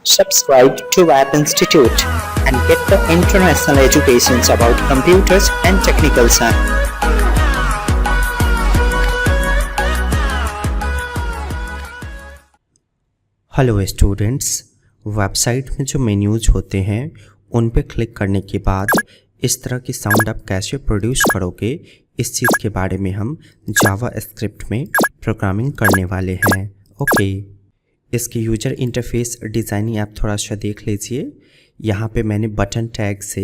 Subscribe to App Institute and get the international educations about computers and technical science. Hello students, website में जो menus होते हैं उन पे क्लिक करने के बाद इस तरह की साउंड आप कैसे प्रोड्यूस करोगे, इस चीज़ के बारे में हम जावा स्क्रिप्ट में प्रोग्रामिंग करने वाले हैं। ओके, इसकी यूजर इंटरफेस डिज़ाइनिंग आप थोड़ा सा देख लीजिए। यहाँ पे मैंने बटन टैग से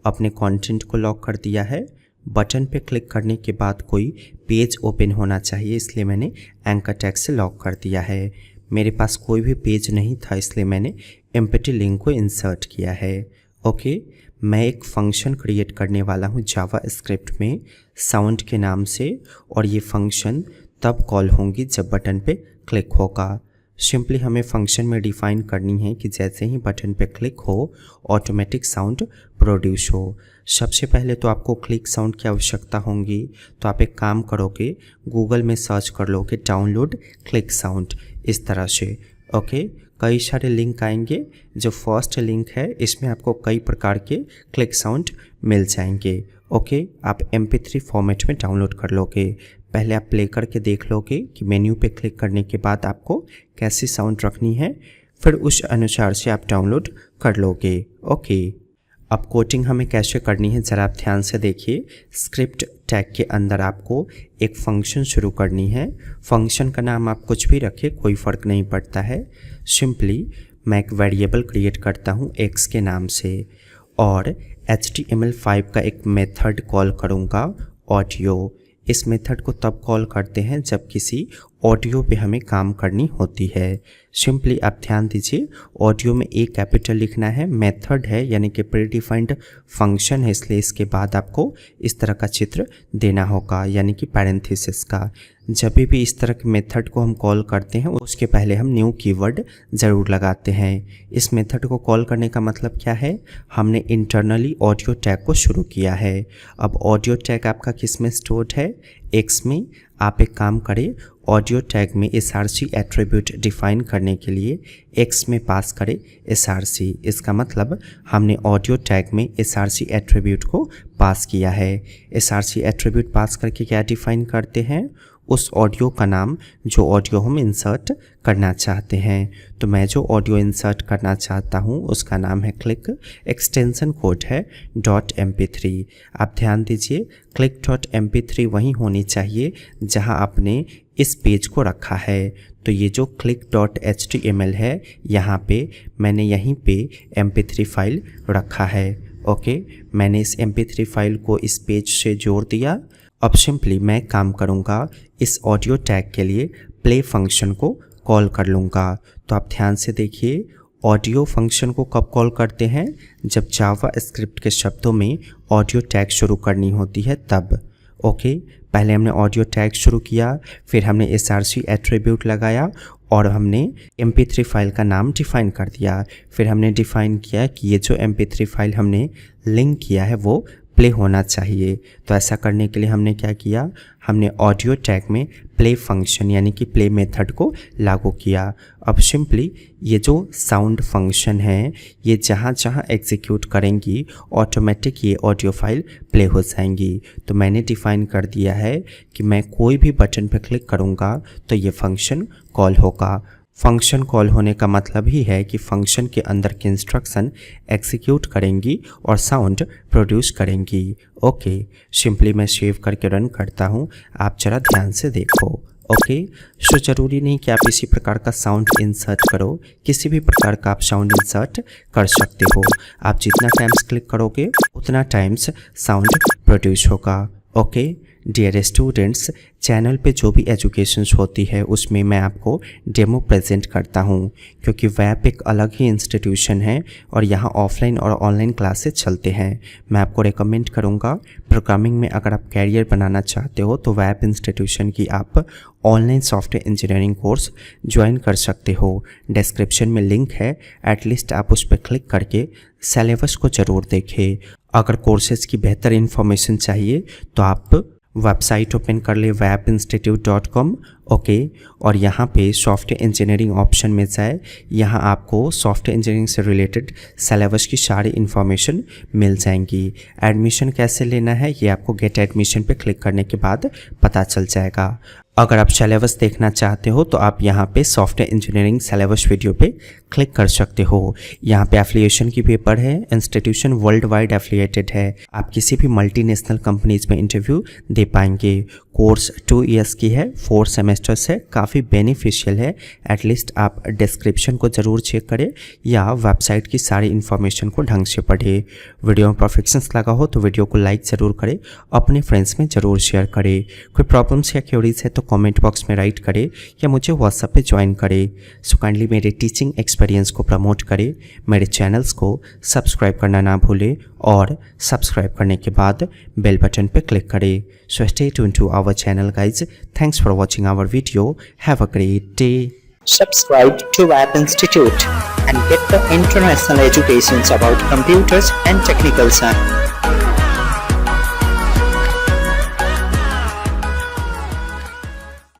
अपने कंटेंट को लॉक कर दिया है। बटन पे क्लिक करने के बाद कोई पेज ओपन होना चाहिए, इसलिए मैंने एंकर टैग से लॉक कर दिया है। मेरे पास कोई भी पेज नहीं था, इसलिए मैंने एम्प्टी लिंक को इंसर्ट किया है। ओके, मैं एक फंक्शन क्रिएट करने वाला हूँ जावा स्क्रिप्ट में साउंड के नाम से, और ये फंक्शन तब कॉल होंगी जब बटन पे क्लिक होगा। सिंपली हमें फंक्शन में डिफ़ाइन करनी है कि जैसे ही बटन पे क्लिक हो ऑटोमेटिक साउंड प्रोड्यूस हो। सबसे पहले तो आपको क्लिक साउंड की आवश्यकता होगी, तो आप एक काम करोगे, गूगल में सर्च कर लोगे डाउनलोड क्लिक साउंड, इस तरह से। ओके, कई सारे लिंक आएंगे। जो फर्स्ट लिंक है इसमें आपको कई प्रकार के क्लिक साउंड मिल जाएंगे। ओके, आप MP3 फॉर्मेट में डाउनलोड कर लोगे। पहले आप प्ले करके देख लोगे कि मेन्यू पे क्लिक करने के बाद आपको कैसी साउंड रखनी है, फिर उस अनुसार से आप डाउनलोड कर लोगे। ओके, अब कोडिंग हमें कैसे करनी है ज़रा आप ध्यान से देखिए। स्क्रिप्ट टैग के अंदर आपको एक फंक्शन शुरू करनी है। फंक्शन का नाम आप कुछ भी रखें, कोई फ़र्क नहीं पड़ता है। सिंपली मैं एक वेरिएबल क्रिएट करता हूँ x के नाम से, और HTML5 का एक मेथड कॉल करूँगा ऑडियो। इस मेथड को तब कॉल करते हैं जब किसी ऑडियो पे हमें काम करनी होती है। सिंपली आप ध्यान दीजिए, ऑडियो में ए कैपिटल लिखना है, मेथड है यानी कि प्रीडिफाइंड फंक्शन है, इसलिए इसके बाद आपको इस तरह का चित्र देना होगा, यानी कि पैरेंथेसिस का। जब भी इस तरह के मेथड को हम कॉल करते हैं उसके पहले हम न्यू कीवर्ड ज़रूर लगाते हैं। इस मेथड को कॉल करने का मतलब क्या है, हमने इंटरनली ऑडियो टैग को शुरू किया है। अब ऑडियो टैग आपका किस में स्टोर्ड है, एक्स में। आप एक काम करें, ऑडियो टैग में src एट्रीब्यूट डिफाइन करने के लिए x में पास करें src। इसका मतलब हमने ऑडियो टैग में src एट्रीब्यूट को पास किया है। src एट्रीब्यूट पास करके क्या डिफाइन करते हैं, उस ऑडियो का नाम जो ऑडियो हम इंसर्ट करना चाहते हैं। तो मैं जो ऑडियो इंसर्ट करना चाहता हूँ उसका नाम है क्लिक, एक्सटेंशन कोड है .mp3। आप ध्यान दीजिए, क्लिक .mp3 वहीं होनी चाहिए जहाँ आपने इस पेज को रखा है। तो ये जो click.html है, यहाँ पे मैंने यहीं पे mp3 फाइल रखा है। ओके, मैंने इस mp3 फाइल को इस पेज से जोड़ दिया। अब सिंपली मैं काम करूँगा, इस ऑडियो टैग के लिए प्ले फंक्शन को कॉल कर लूँगा। तो आप ध्यान से देखिए, ऑडियो फंक्शन को कब कॉल करते हैं, जब जावा स्क्रिप्ट के शब्दों में ऑडियो टैग शुरू करनी होती है तब। ओके, पहले हमने ऑडियो टैग शुरू किया, फिर हमने src एट्रीब्यूट लगाया, और हमने mp3 फाइल का नाम डिफ़ाइन कर दिया। फिर हमने डिफ़ाइन किया कि ये जो mp3 फाइल हमने लिंक किया है वो प्ले होना चाहिए। तो ऐसा करने के लिए हमने क्या किया, हमने ऑडियो टैग में प्ले फंक्शन यानी कि प्ले मेथड को लागू किया। अब सिंपली ये जो साउंड फंक्शन है, ये जहाँ जहाँ एग्जीक्यूट करेंगी ऑटोमेटिक ये ऑडियो फाइल प्ले हो जाएंगी। तो मैंने डिफ़ाइन कर दिया है कि मैं कोई भी बटन पर क्लिक करूँगा तो ये फंक्शन कॉल होगा। फंक्शन कॉल होने का मतलब ही है कि फंक्शन के अंदर की इंस्ट्रक्शन एग्जीक्यूट करेंगी और साउंड प्रोड्यूस करेंगी। ओके, सिंपली मैं सेव करके रन करता हूँ, आप ज़रा ध्यान से देखो। ओके, सो ज़रूरी नहीं कि आप इसी प्रकार का साउंड इंसर्ट करो, किसी भी प्रकार का आप साउंड इंसर्ट कर सकते हो। आप जितना टाइम्स क्लिक करोगे उतना टाइम्स साउंड प्रोड्यूस होगा। ओके डियर स्टूडेंट्स, चैनल पे जो भी एजुकेशंस होती है उसमें मैं आपको डेमो प्रेजेंट करता हूँ, क्योंकि वैप एक अलग ही इंस्टीट्यूशन है और यहाँ ऑफलाइन और ऑनलाइन क्लासेस चलते हैं। मैं आपको रेकमेंड करूँगा, प्रोग्रामिंग में अगर आप कैरियर बनाना चाहते हो तो वैप इंस्टीट्यूशन की आप online software engineering course join कर सकते हो। डिस्क्रिप्शन में लिंक है, एटलीस्ट आप उस पर क्लिक करके सिलेबस को ज़रूर देखें। अगर कोर्सेज़ की बेहतर इन्फॉर्मेशन चाहिए तो आप वेबसाइट ओपन कर ले webinstitute.com ओके और यहाँ पे सॉफ्टवेयर इंजीनियरिंग ऑप्शन में जाए, यहाँ आपको सॉफ्टवेयर इंजीनियरिंग से रिलेटेड सिलेबस की सारी इन्फॉर्मेशन मिल जाएंगी। एडमिशन कैसे लेना है ये आपको गेट एडमिशन पे क्लिक करने के बाद पता चल जाएगा। अगर आप सिलेबस देखना चाहते हो तो आप यहाँ पे सॉफ्टवेयर इंजीनियरिंग सिलेबस वीडियो पे क्लिक कर सकते हो। यहाँ पे एफिलिएशन की पेपर है, इंस्टीट्यूशन वर्ल्ड वाइड एफिलिएटेड है, आप किसी भी मल्टीनेशनल कंपनीज में इंटरव्यू दे पाएंगे। कोर्स 2 इयर्स की है, 4 सेमेस्टर्स है, काफ़ी बेनिफिशियल है। एटलीस्ट आप डिस्क्रिप्शन को ज़रूर चेक करें या वेबसाइट की सारी इन्फॉर्मेशन को ढंग से पढ़ें। वीडियो में परफेक्शंस लगा हो तो वीडियो को लाइक ज़रूर करें, अपने फ्रेंड्स में ज़रूर शेयर करें। कोई प्रॉब्लम्स या क्वेरीज है तो कमेंट बॉक्स में राइट करें या मुझे व्हाट्सएप पे ज्वाइन करें। सो काइंडली मेरे टीचिंग एक्सपीरियंस को प्रमोट करें, मेरे चैनल्स को सब्सक्राइब करना ना भूलें और सब्सक्राइब करने के बाद बेल बटन पे क्लिक करें। So stay tune to our channel guys. Thanks for watching our video. Have a great day. Subscribe to App Institute and get the international educations about computers and technical science.